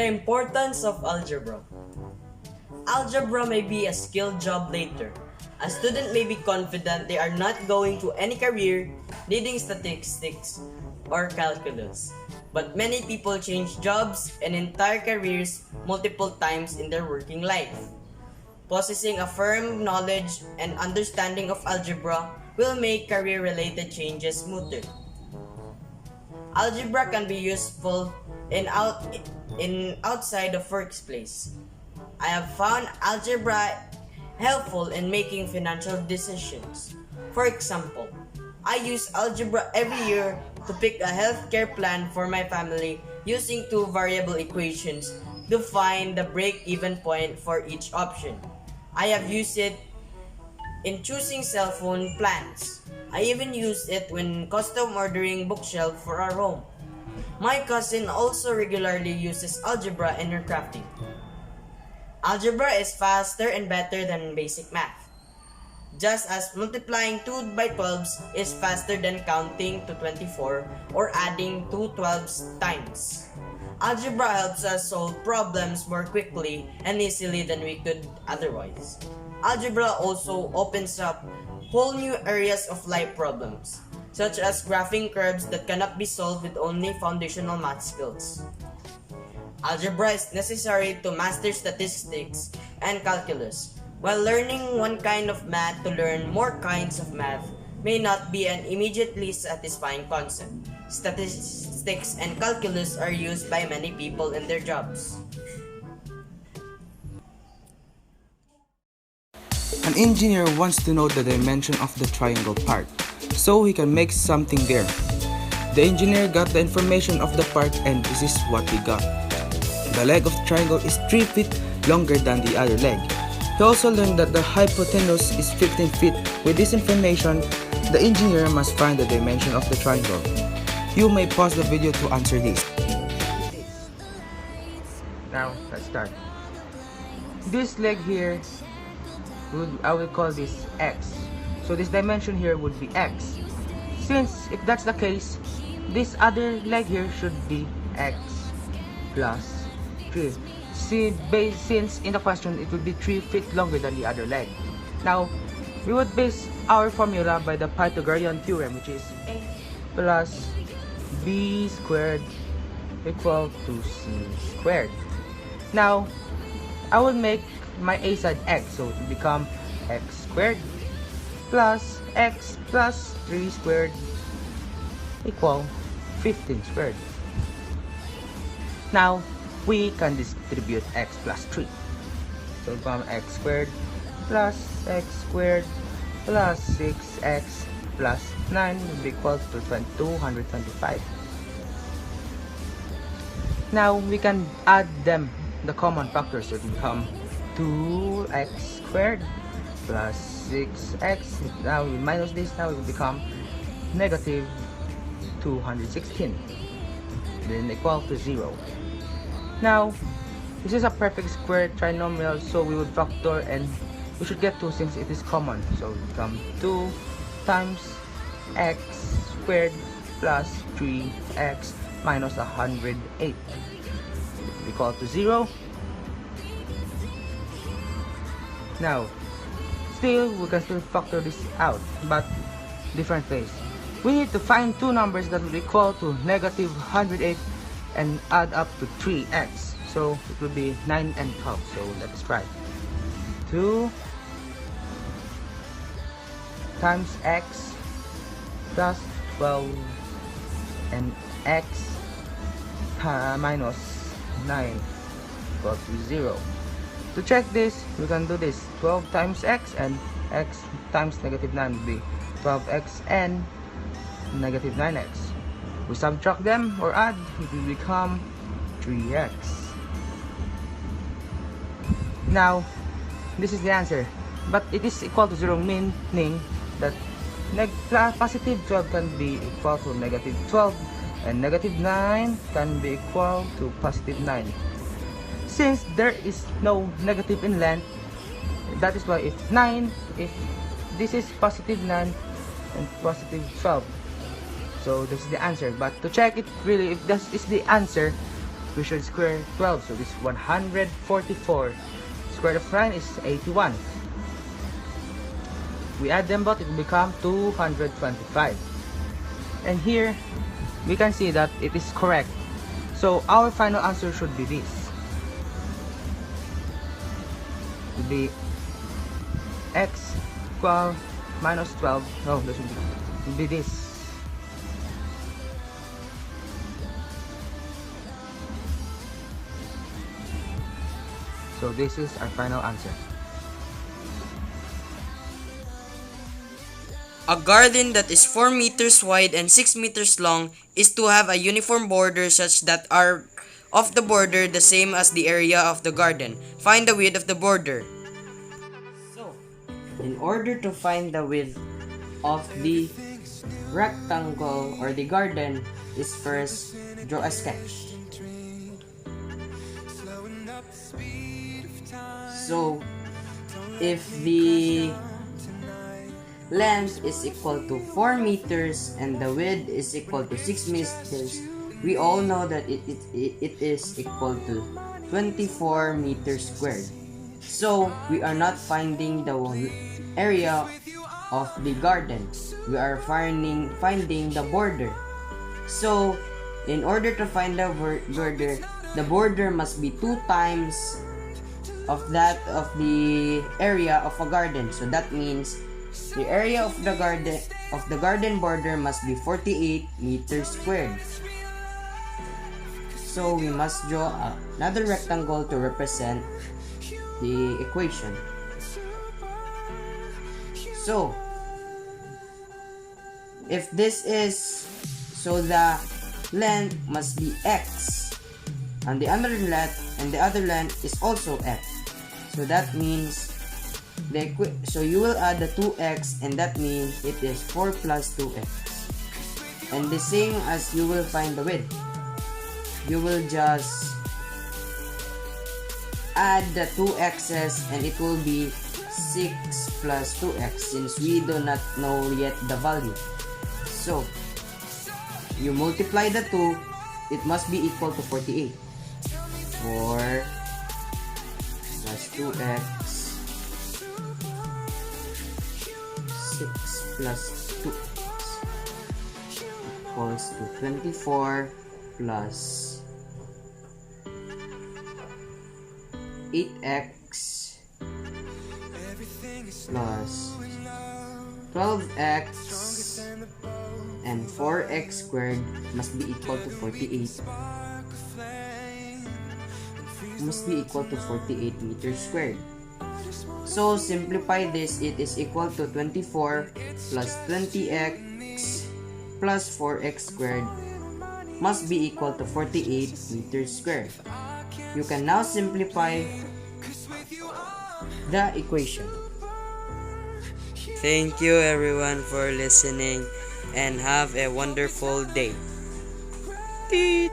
The importance of algebra. Algebra may be a skilled job later. A student may be confident they are not going to any career needing statistics or calculus. But many people change jobs and entire careers multiple times in their working life. Possessing a firm knowledge and understanding of algebra will make career-related changes smoother. Algebra can be useful in outside of workplace. I have found algebra helpful in making financial decisions. For example, I use algebra every year to pick a healthcare plan for my family using two variable equations to find the break-even point for each option. I have used it in choosing cell phone plans. I even use it when custom ordering bookshelf for our home. My cousin also regularly uses algebra in her crafting. Algebra is faster and better than basic math. Just as multiplying 2 by 12s is faster than counting to 24 or adding 2 12s times. Algebra helps us solve problems more quickly and easily than we could otherwise. Algebra also opens up whole new areas of life problems, such as graphing curves that cannot be solved with only foundational math skills. Algebra is necessary to master statistics and calculus. While learning one kind of math to learn more kinds of math may not be an immediately satisfying concept. Statistics and calculus are used by many people in their jobs. An engineer wants to know the dimension of the triangle part, so he can make something there. The engineer got the information of the part and this is what he got. The leg of the triangle is 3 feet longer than the other leg. He also learned that the hypotenuse is 15 feet. With this information, the engineer must find the dimension of the triangle. You may pause the video to answer this. Now, let's start. This leg here, I will call this X. So this dimension here would be X. Since if that's the case, this other leg here should be X plus 3. Since in the question it would be 3 feet longer than the other leg. Now, we would base our formula by the Pythagorean theorem, which is A plus B squared equal to C squared. Now, I will make my A side X, so it will become X squared plus X plus 3 squared equal 15 squared. Now, we can distribute X plus 3. So from X squared plus X squared plus 6X plus 9 will be equal to 225. Now we can add them, the common factors, so it will become 2x squared plus 6x. Now we minus this, now it will become negative 216, then equal to 0. Now, this is a perfect square trinomial, so we would factor and we should get 2 since it is common. So it becomes 2 times x squared plus 3x minus 108 equal to 0. Now, we can still factor this out, but different ways. We need to find two numbers that will equal to negative 108 and add up to 3x. So it will be 9 and 12. So let's try. 2 times x plus 12 and x minus 9 equal to 0. To check this, we can do this. 12 times x and x times negative 9 will be 12x and negative 9x. We subtract them or add, it will become 3x. Now, this is the answer, but it is equal to 0, meaning that positive 12 can be equal to negative 12 and negative 9 can be equal to positive 9. Since there is no negative in length, that is why if this is positive 9 and positive 12, so this is the answer. But to check it really if this is the answer, we should square 12. So this 144. Square of 9 is 81. We add them both, it will become 225. And here, we can see that it is correct. So our final answer should be this. It would be x equal minus 12. No, this would be this. So this is our final answer. A garden that is 4 meters wide and 6 meters long is to have a uniform border such that are of the border the same as the area of the garden. Find the width of the border. So, in order to find the width of the rectangle or the garden is first draw a sketch. So, if the length is equal to 4 meters and the width is equal to 6 meters, we all know that it is equal to 24 meters squared. So, we are not finding the area of the garden. We are finding the border. So, in order to find the border must be 2 times of that of the area of a garden. So that means the area of the garden border must be 48 meters squared. So we must draw another rectangle to represent the equation. So if this is, so the length must be x, and the other length is also x. So that means so you will add the 2x, and that means it is 4 plus 2x. And the same as you will find the width. You will just add the 2x's and it will be 6 plus 2x since we do not know yet the value. So you multiply the 2, it must be equal to 48. 4 plus 2x 6 plus 2x equals to 24 plus 8x plus 12x and 4x squared must be equal to 48. Must be equal to 48 meters squared. So simplify this, it is equal to 24 plus 20x plus 4x squared must be equal to 48 meters squared. You can now simplify the equation. Thank you everyone for listening and have a wonderful day. Teet.